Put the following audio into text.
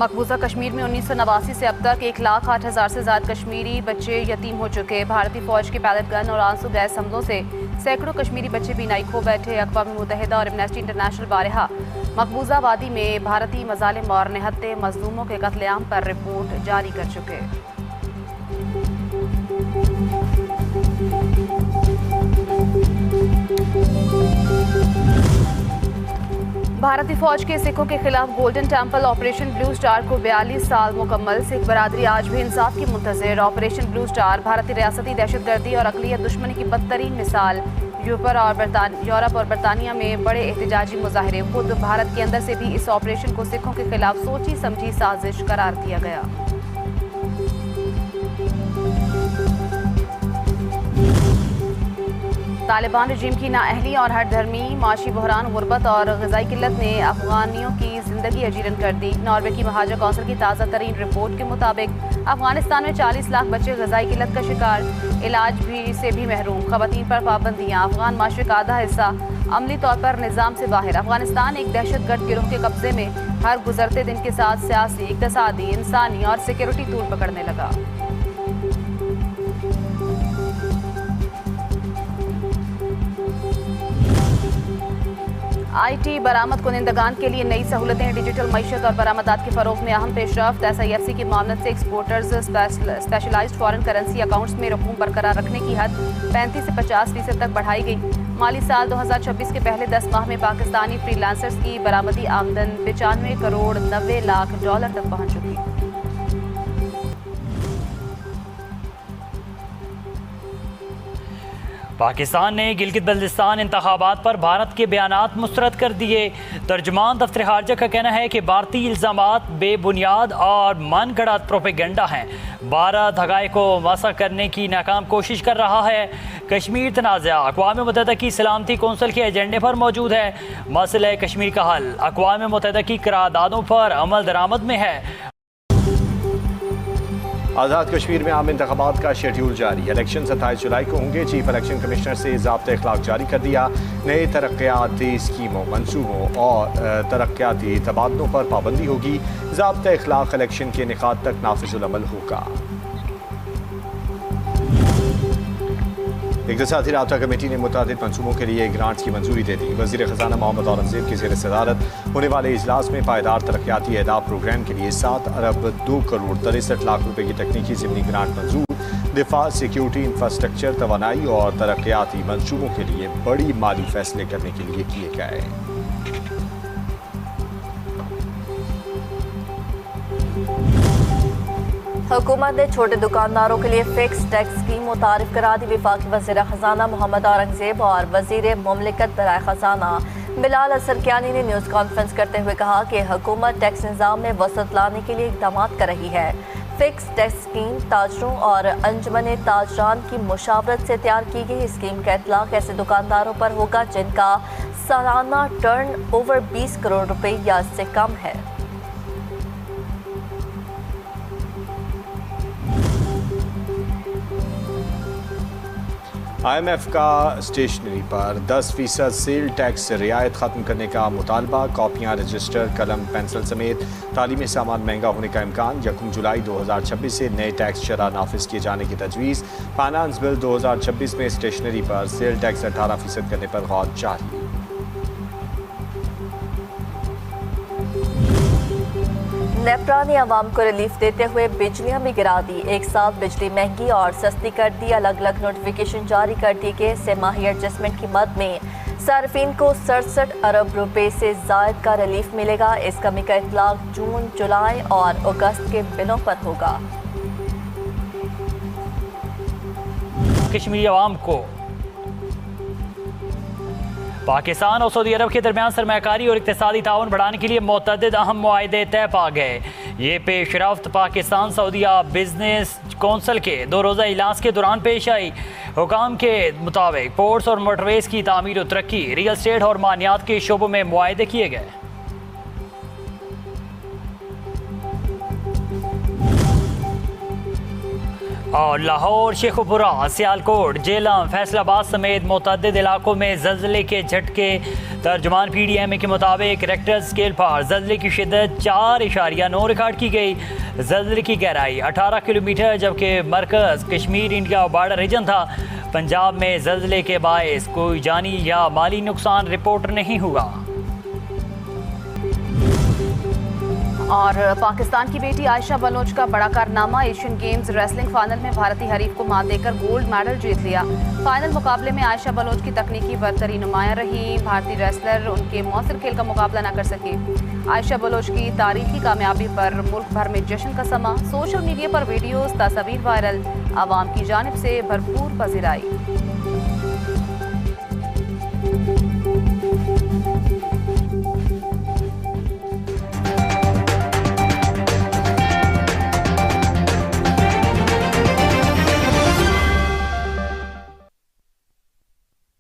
मकबूजा कश्मीर में 1989 से अब तक 1,08,000 से ज्यादा कश्मीरी बच्चे यतीम हो चुके। भारतीय फौज के पैलेट गन और आंसू गैस हमलों से सैकड़ों कश्मीरी बच्चे बीनाई खो बैठे। अक़वाम मुत्तहिदा और एमनेस्टी इंटरनेशनल बारहा मकबूजा वादी में भारतीय मजालिम और निहत्ते मजलूमों के कत्लेआम पर रिपोर्ट जारी कर चुके। भारतीय फौज के सिखों के खिलाफ golden temple operation blue star को 42 साल मुकम्मल। सिख बरादरी आज भी इंसाफ की मुंतज़िर। ऑपरेशन ब्लू स्टार भारतीय रियासती दहशतगर्दी और अक़लियत दुश्मनी की बदतरीन मिसाल। यूरोप और बरतानिया में बड़े एहतजाजी मुजाहरे। खुद भारत के अंदर से भी इस ऑपरेशन को सिखों के खिलाफ सोची समझी साजिश करार दिया गया। तालिबान रजीम की नाअहली और हर धर्मी माशी बहरान, गुर्बत और ग़िज़ाई किल्लत ने अफगानियों की ज़िंदगी अजीरन कर दी। नॉर्वे की महाजर कौंसिल की ताज़ा तरीन रिपोर्ट के मुताबिक अफगानिस्तान में 40 लाख बच्चे ग़िज़ाई किल्लत का शिकार, इलाज से भी महरूम। ख़वातीन पर पाबंदियाँ, अफगान माशरे का आधा हिस्सा अमली तौर पर निज़ाम से बाहर। अफगानिस्तान एक दहशतगर्द गिरोह के कब्जे में हर गुजरते दिन के साथ सियासी, इक़्तिसादी, इंसानी और सिक्योरिटी तूल पकड़ने लगा। IT बरामद कुनिंदगान के लिए नई सहूलतें, डिजिटल मईशत और बरामदात के फ़रोग़ में अहम पेशरफ्त। SIFC की मामलत से exporters specialized foreign currency accounts में रकूम बरकरार रखने की हद 35 से 50% तक बढ़ाई गई। माली साल 2026 के पहले 10 माह में पाकिस्तानी फ्रीलांसर्स की बरामदी आमदन 95 करोड़ 90 लाख डॉलर तक पहुँच चुकी। पाकिस्तान ने गिलगित बल्तिस्तान इंतखाबात पर भारत के बयानात मुस्तरद कर दिए। तर्जुमान दफ्तर खारजा का कहना है कि भारतीय इल्ज़ामात बेबुनियाद और मन गढ़ंत प्रोपेगेंडा हैं। भारत हक़ाइक़ को मसख़ करने की नाकाम कोशिश कर रहा है। कश्मीर तनाज़ा अक़वाम मुत्तहिदा की सलामती कौंसिल के एजेंडे पर मौजूद है। मसला कश्मीर का हल अक़वाम मुत्तहिदा की करारदादों पर अमल दरामद में है। आज़ाद कश्मीर में आम इंतखाबात का शेड्यूल जारी। इलेक्शन 27 जुलाई को होंगे। चीफ इलेक्शन कमिश्नर से ज़ाब्ता इख़लाक़ जारी कर दिया। नए तरक्याती स्कीमों, मनसूबों और तरक्याती तबादलों पर पाबंदी होगी। ज़ाब्ता इख़लाक़ इलेक्शन के इनेक़ाद तक नाफिज़ुल अमल होगा। इक़्तिसादी राब्ता कमेटी ने मुतादिद मनसूबों के लिए ग्रांट्स की मंजूरी दे दी। वज़ीर ख़जाना मोहम्मद औरंगज़ेब की ज़ेर सदारत होने वाले इजलास में पायदार तरक्याती अहदाफ प्रोग्राम के लिए 7 अरब 2 करोड़ 63 लाख रुपए की तकनीकी ज़िमनी ग्रांट मंजूर। दिफा, सिक्योरिटी, इंफ्रास्ट्रक्चर, तवानाई और तरक्याती मनसूबों के लिए बड़ी माली फैसले करने के लिए किए गए। हुकूमत ने छोटे दुकानदारों के लिए फिक्स टैक्स स्कीम मुतारिफ करा दी। वफाकी वज़ीर ख़जाना मोहम्मद औरंगज़ेब और वज़ीर मुमलिकत बराए ख़जाना बिलाल असरकियानी ने न्यूज़ कॉन्फ्रेंस करते हुए कहा कि हुकूमत टैक्स निज़ाम में वसअत लाने के लिए इक़दाम कर रही है। फिक्स टैक्स स्कीम ताजरों और अंजुमन ताजरान की मुशावरत से तैयार की गई। स्कीम का इतलाक़ ऐसे दुकानदारों पर होगा जिनका सालाना टर्न ओवर 20 करोड़ रुपये या इससे कम है। IMF का स्टेशनरी पर 10% सेल टैक्स से रियायत ख़त्म करने का मुतालबा। कॉपियाँ, रजिस्टर, कलम, पेंसिल समेत तालीमी सामान महंगा होने का इम्कान। 1 जुलाई 2026 से नए टैक्स शरह नाफिज किए जाने की तजवीज़। फाइनेंस बिल 2026 में स्टेशनरी पर सेल टैक्स 18% करने पर गौर जारी। नेपरा ने आवाम को रिलीफ देते हुए बिजलियां भी गिरा दी। एक साथ बिजली महंगी और सस्ती कर दी। अलग अलग नोटिफिकेशन जारी कर दिए गए। सेमाही एडजस्टमेंट की मद में सार्फिन को 67 अरब रुपए से ज़ायद का रिलीफ मिलेगा। इस कमी का इतलाक़ जून, जुलाई और अगस्त के बिलों पर होगा। कश्मीरी अवाम को पाकिस्तान और सऊदी अरब के दरमियान सरमायाकारी और इक़्तिसादी ताउन बढ़ाने के लिए मुतअद्दिद अहम मुआहदे तय पा गए। ये पेशरफ्त पाकिस्तान सऊदीया बिजनेस कौंसिल के 2 रोज़ा इजलास के दौरान पेश आई। हुकाम के मुताबिक पोर्ट्स और मोटरवेज़ की तामीर और तरक्की, रियल एस्टेट और मानियात के शोबों में मुआहदे किए गए। और लाहौर, शेखुपुरा, सियालकोट, जेलम, फैसलाबाद समेत मुतअद्दिद इलाकों में ज़लज़ले के झटके। तर्जुमान PDMA के मुताबिक रेक्टर स्केल पर ज़लज़ले की शिद्दत 4.9 रिकॉर्ड की गई। ज़लज़ले की गहराई 18 किलोमीटर, जबकि मरकज़ कश्मीर इंडिया बॉर्डर रीजन था। पंजाब में ज़लज़ले के बायस कोई जानी या माली नुकसान रिपोर्ट नहीं हुआ। और पाकिस्तान की बेटी आयशा बलोच का बड़ा कारनामा, एशियन गेम्स रेसलिंग फाइनल में भारतीय हरीफ को मात देकर गोल्ड मेडल जीत लिया। फाइनल मुकाबले में आयशा बलोच की तकनीकी बरतरी नुमाया रही। भारतीय रेसलर उनके मौसर खेल का मुकाबला न कर सके। आयशा बलोच की तारीखी कामयाबी पर मुल्क भर में जश्न का समा। सोशल मीडिया पर वीडियोस, तस्वीर वायरल, आवाम की जानिब से भरपूर पजीराई।